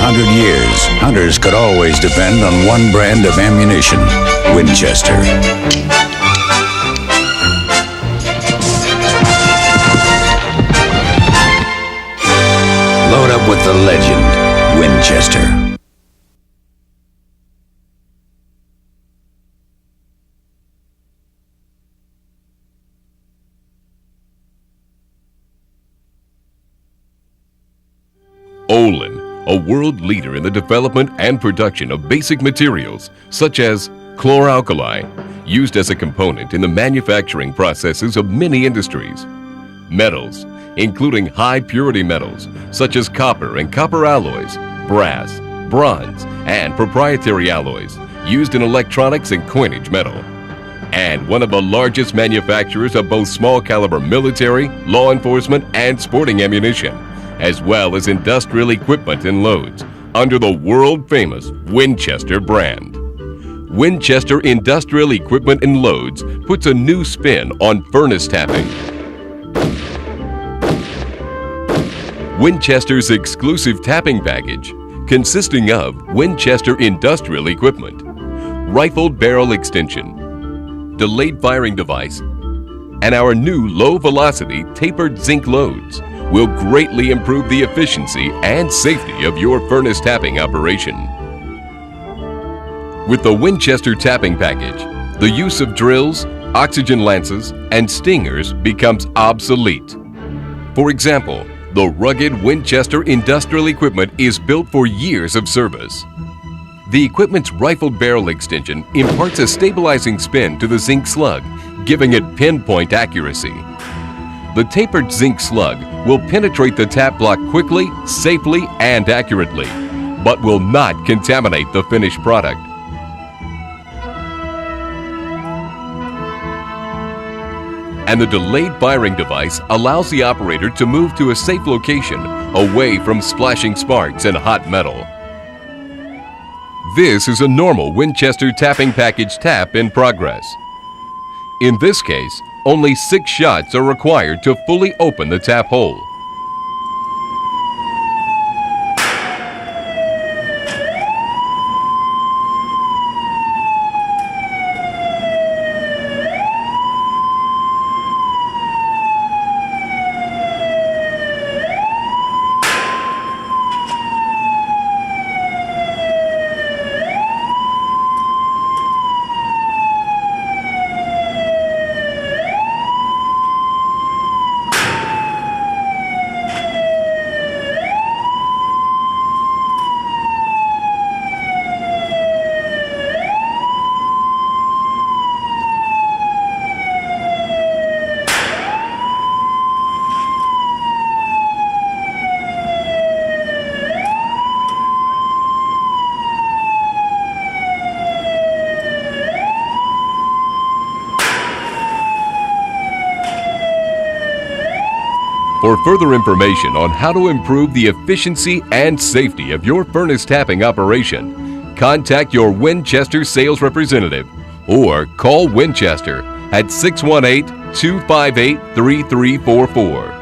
100 years, hunters could always depend on one brand of ammunition, Winchester. Load up with the legend, Winchester. Olin, a world leader in the development and production of basic materials such as chlor-alkali, used as a component in the manufacturing processes of many industries. Metals, including high-purity metals such as copper and copper alloys, brass, bronze, and proprietary alloys used in electronics and coinage metal. And one of the largest manufacturers of both small-caliber military, law enforcement, and sporting ammunition, as well as industrial equipment and loads, under the world-famous Winchester brand. Winchester Industrial Equipment and Loads puts a new spin on furnace tapping. Winchester's exclusive tapping package, consisting of Winchester Industrial Equipment, rifled barrel extension, delayed firing device, and our new low-velocity tapered zinc loads, will greatly improve the efficiency and safety of your furnace tapping operation. With the Winchester tapping package, the use of drills, oxygen lances, and stingers becomes obsolete. For example, the rugged Winchester industrial equipment is built for years of service. The equipment's rifled barrel extension imparts a stabilizing spin to the zinc slug, giving it pinpoint accuracy. The tapered zinc slug will penetrate the tap block quickly, safely, and accurately, but will not contaminate the finished product. And the delayed firing device allows the operator to move to a safe location away from splashing sparks and hot metal. This is a normal Winchester tapping package tap in progress. In this case, only 6 shots are required to fully open the tap hole. For further information on how to improve the efficiency and safety of your furnace tapping operation, contact your Winchester sales representative or call Winchester at 618-258-3344.